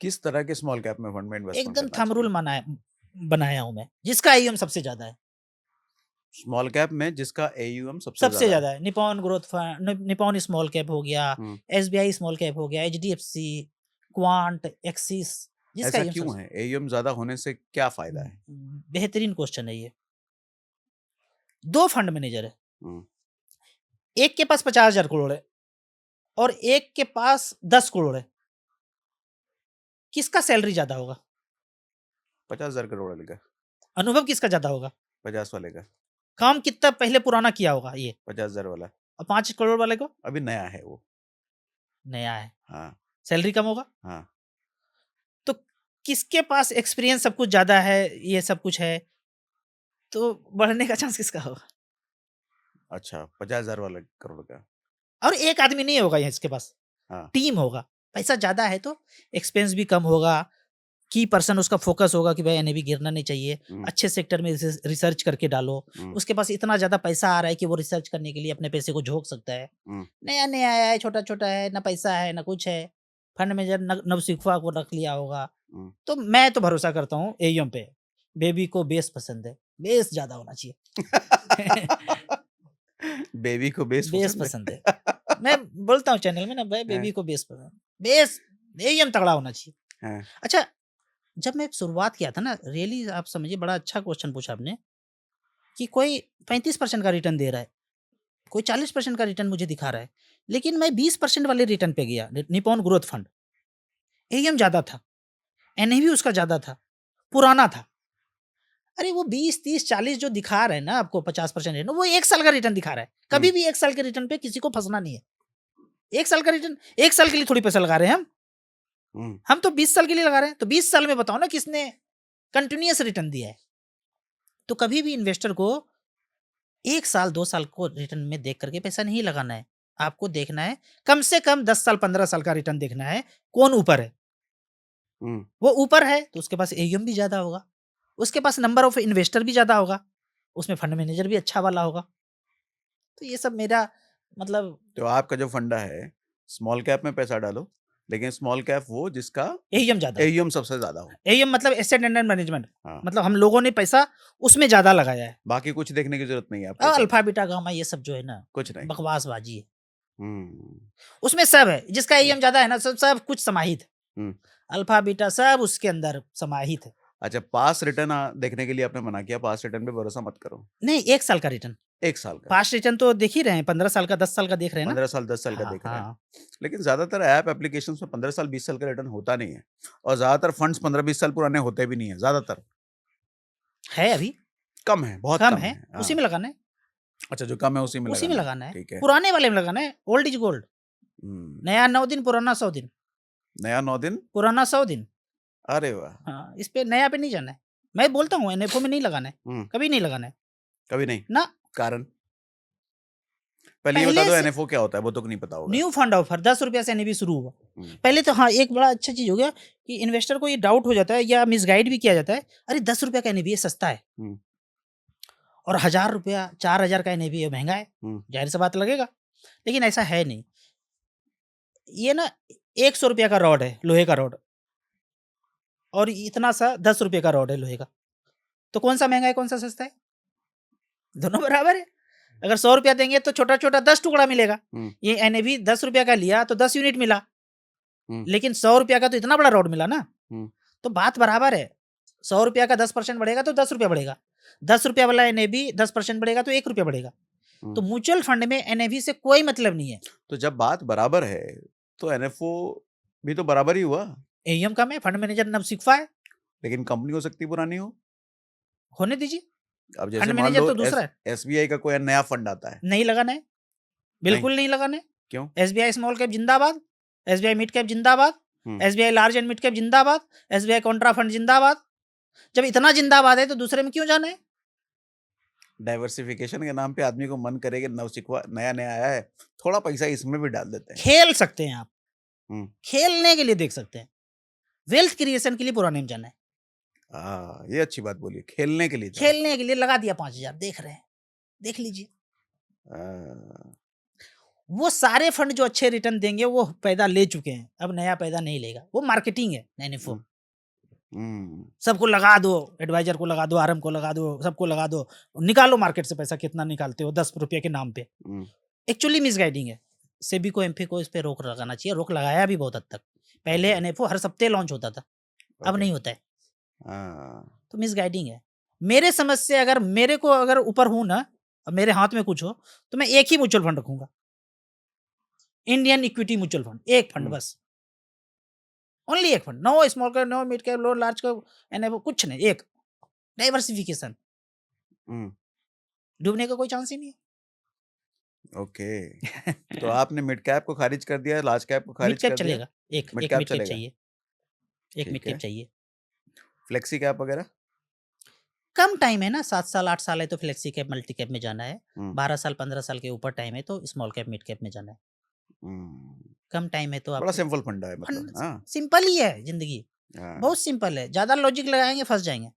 किस तरह के स्मॉल कैप में फंड में इन्वेस्टमेंट एकदम करना थंब रूल चाहिए? बनाया हूँ मैं, जिसका AUM सबसे ज्यादा है। स्मॉल कैप में जिसका AUM सबसे सबसे ज्यादा है। ज्यादा है। Nippon growth fund, Nippon small cap हो गया, हम्म, SBI स्मॉल कैप हो गया, HDFC, क्वांट, एक्सिस, जिसका ऐसा AUM क्यों सबसे है? AUM ज्यादा होने से क्या फायदा है? बेहतरीन क्वेश्चन है ये। 2 फंड मैनेजर है, हम्म, एक के पास 50,000 करोड़ है और एक के पास 10 करोड़ है। किसका सैलरी ज्यादा होगा? 50,000 करोड़ वाले का, अनुभव किसका ज्यादा होगा? 50 वाले का, काम कितना पहले पुराना किया होगा ये? 50,000 वाला। और 5 करोड़ वाले को? अभी नया है वो। नया है, हाँ सैलरी कम होगा। हाँ। तो किसके पास एक्सपीरियंस सब कुछ ज्यादा है, ये सब कुछ है, तो बढ़ने का चांस किसका होगा? अच्छा, 50,000 वाला करोड़ का। और एक आदमी नहीं होगा यहाँ इसके पास, हाँ। टीम होगा। पैसा ज्यादा है तो एक्सपेंस भी कम होगा, की पर्सन उसका फोकस होगा कि भाई एनएवी गिरना नहीं चाहिए, हम्म, अच्छे सेक्टर में रिसर्च करके डालो। हम्म, उसके पास इतना ज्यादा पैसा आ रहा है कि वो रिसर्च करने के लिए अपने पैसे को झोंक सकता है। हम्म, नया नया आया है, छोटा छोटा है, ना पैसा है ना कुछ है, फंड मैनेजर नवसिखुआ को रख लिया होगा। हम्म। तो मैं तो भरोसा करता हूँ एयम पे। बेबी को बेस पसंद है, बेस ज्यादा होना चाहिए। बेबी को बेस बेस पसंद पसंद है। है। मैं बोलता हूँ चैनल में ना भाई, हाँ, बेबी को बेस पसंद, बेस एयम तगड़ा होना चाहिए। हाँ, अच्छा, जब मैं शुरुआत किया था ना, रियली आप समझिए, बड़ा अच्छा क्वेश्चन पूछा आपने कि कोई 35% का रिटर्न दे रहा है, कोई 40% का रिटर्न मुझे दिखा रहा है, लेकिन मैं 20% वाले रिटर्न पे गया। निपॉन ग्रोथ फंड, एम ज्यादा था, एनएवी उसका ज्यादा था, पुराना था। अरे वो 20, 30, 40 जो दिखा रहे हैं ना आपको, 50% रिटर्न, वो 1 साल का रिटर्न दिखा रहा है। कभी भी 1 साल के रिटर्न पे किसी को फंसना नहीं है। 1 साल का रिटर्न, 1 साल के लिए थोड़ी पैसा लगा रहे हैं हम। हम तो 20 साल के लिए लगा रहे हैं। तो 20 साल में बताओ ना किसने कंटिन्यूअस रिटर्न दिया है। तो कभी भी इन्वेस्टर को 1 साल 2 साल को रिटर्न में देख करके पैसा नहीं लगाना है। आपको देखना है कम से कम 10 साल 15 साल का रिटर्न देखना है। कौन ऊपर है? वो ऊपर है तो उसके पास एयूएम भी ज्यादा होगा, उसके पास नंबर ऑफ इन्वेस्टर भी ज्यादा होगा, उसमें फंड मैनेजर भी अच्छा वाला होगा। तो ये सब मेरा मतलब, तो आपका जो फंडा है, स्मॉल कैप में पैसा डालो, लेकिन स्मॉल कैप वो जिसका एयूएम ज्यादा हो। एयूएम सबसे ज्यादा हो। एयूएम मतलब एसेट अंडर मैनेजमेंट, हाँ, मतलब हम लोगों ने पैसा उसमें ज्यादा लगाया है। बाकी कुछ देखने की जरूरत नहीं है आपको सब। अल्फा बीटा गामा ये सब जो है ना, कुछ नहीं। बकवासबाजी है। हम्म, उसमें सब है, जिसका हम्म, एयूएम ज्यादा है ना, सब सब कुछ समाहित है। हम्म। अल्फा बीटा सब उसके अंदर समाहित है। अच्छा, पास रिटर्न देखने के लिए आपने मना किया, पास रिटर्न पे भरोसा मत करो। नहीं, 1 साल का रिटर्न। 1 साल का, पास्ट रिटर्न तो देख ही रहे हैं, 15 साल का, 10 साल का देख रहे हैं ना। 15 साल 10 साल का हाँ देख रहे हैं। हाँ। लेकिन ज्यादातर ऐप एप्लीकेशन में 15 साल 20 साल का रिटर्न होता नहीं है, और ज्यादातर फंड्स 15-20 साल पुराने होते भी नहीं है ज्यादातर। है अभी, कम है, बहुत कम कम है, है। उसी हाँ। में लगाना है। अच्छा, जो कम है उसी में उसी में लगाना है। लगाना है, ठीक है। पुराने वाले में लगाना है। Old is gold. हम्म, नया 9 दिन, पुराना 100 दिन। नया 9 दिन। पुराना 100 दिन। अरे वाह। हाँ, इस पे नया पे नहीं जाना है। मैं बोलता हूँ एनएफओ में नहीं लगाना है, हम्म, कभी नहीं लगाना है कभी नहीं। ना। कारण? पहले ये बता पहले दो, से एनएफओ क्या होता है, वो तो नहीं पता होगा। न्यू फंड ऑफर 10 रुपया से एनएवी शुरू हुआ। हम्म, पहले तो हाँ, एक बड़ा अच्छा चीज हो गया कि इन्वेस्टर को ये डाउट हो जाता है या मिसगाइड भी किया जाता है, अरे 10 रुपया का एनएवी सस्ता है, हम्म, और 1,000 रुपया 4,000 का एनएवी महंगा है। हम्म, जाहिर सी बात लगेगा, लेकिन ऐसा है नहीं। ये ना 100 रुपया का रॉड है, लोहे का रॉड, और इतना सा 10 रुपये का रॉड है लोहे का। तो कौन सा महंगा है, कौन सा सस्ता है? दोनों बराबर है। अगर 100 रुपया देंगे तो छोटा छोटा 10 टुकड़ा मिलेगा। हम्म, ये एनएवी 10 रुपया का लिया तो 10 यूनिट मिला, हम्म, लेकिन 100 रुपया का तो इतना बड़ा रॉड मिला ना। हम्म, तो बात बराबर है। 100 रुपया का 10% बढ़ेगा तो 10 रुपया बढ़ेगा, 10 रुपया वाला एनएवी 10% बढ़ेगा तो 1 रुपया बढ़ेगा। तो हम्म। म्यूचुअल फंड में एनएवी से कोई मतलब नहीं है। तो जब बात बराबर है, तो एनएफओ भी तो बराबर ही हुआ। एम का में फंड मैनेजर नवसिखुआ है, लेकिन कंपनी हो सकती है पुरानी हो। होने दीजिए। अब जैसे फंड मान मैनेजर लो तो दूसरा है। एसबीआई का कोई नया फंड आता है। नहीं लगाना है, नहीं। बिल्कुल नहीं लगाना है। क्यों? एसबीआई स्मॉल कैप जिंदाबाद, एसबीआई मिड कैप जिंदाबाद, हम्म। SBI large and mid cap जिंदाबाद, एसबीआई कॉन्ट्रा फंड जिंदाबाद। जब इतना जिंदाबाद है तो दूसरे में क्यों जाना है? डाइवर्सिफिकेशन के नाम पे आदमी को मन करे कि नवसिखुआ नया नया आया है, थोड़ा पैसा इसमें भी डाल देते हैं। खेल सकते हैं आप, हम्म। खेलने के लिए देख सकते हैं, वेल्थ क्रिएशन के लिए पुराने में जाना है। ये अच्छी बात बोली, खेलने के लिए जाओ। खेलने के लिए लगा दिया 5,000, देख रहे हैं, देख लीजिए। आ, वो सारे फंड जो अच्छे रिटर्न देंगे वो पैदा ले चुके हैं, अब नया पैदा नहीं लेगा। वो मार्केटिंग है एनएफओ। हुँ, हुँ, सबको लगा दो, एडवाइजर को लगा दो, आरएम को लगा दो, सबको लगा दो, निकालो मार्केट से पैसा, कितना निकालते हो, 10 रुपये के नाम पे। हुँ, एक्चुअली मिसगाइडिंग है। सेबी को, एमफी को इस पे रोक लगाना चाहिए, रोक लगाया भी बहुत हद तक। पहले ओके, एनएफओ हर हफ्ते लॉन्च होता था, अब ओके। नहीं होता है, हाँ, तो मिसगाइडिंग है। मेरे समझ से अगर मेरे को अगर ऊपर हूँ ना, और मेरे हाथ में कुछ हो, तो मैं एक ही म्यूचुअल फंड रखूँगा, इंडियन इक्विटी म्यूचुअल फंड, एक फंड हुँ, बस, ओनली एक fund, no small cap, no mid cap, no large cap, NFO कुछ नहीं, एक डाइवर्सिफिकेशन, हुँ, डूबने का कोई चांस ही नहीं ओके। तो है। आपने मिड कैप को खारिज कर दिया, लार्ज कैप को मिड खारिज कैप कर दिया, चलेगा, एक मिड एक कैप मिड कैप चलेगा, चाहिए, एक मिड ठीक कैप है। चाहिए। फ्लेक्सी कैप वगैरह? कम टाइम है ना, 7 साल 8 साल है तो फ्लेक्सी कैप, मल्टी कैप में जाना है। हुँ, 12 साल 15 साल के ऊपर टाइम है तो स्मॉल कैप, मिड कैप में जाना है। हुँ, कम टाइम है तो बड़ा आपको सिंपल फंडा है मतलब, फंड हाँ, सिंपल ही है ज़िंदगी, हाँ, बहुत सिंपल है। ज़्यादा लॉजिक लगाएँगे फँस जाएँगे।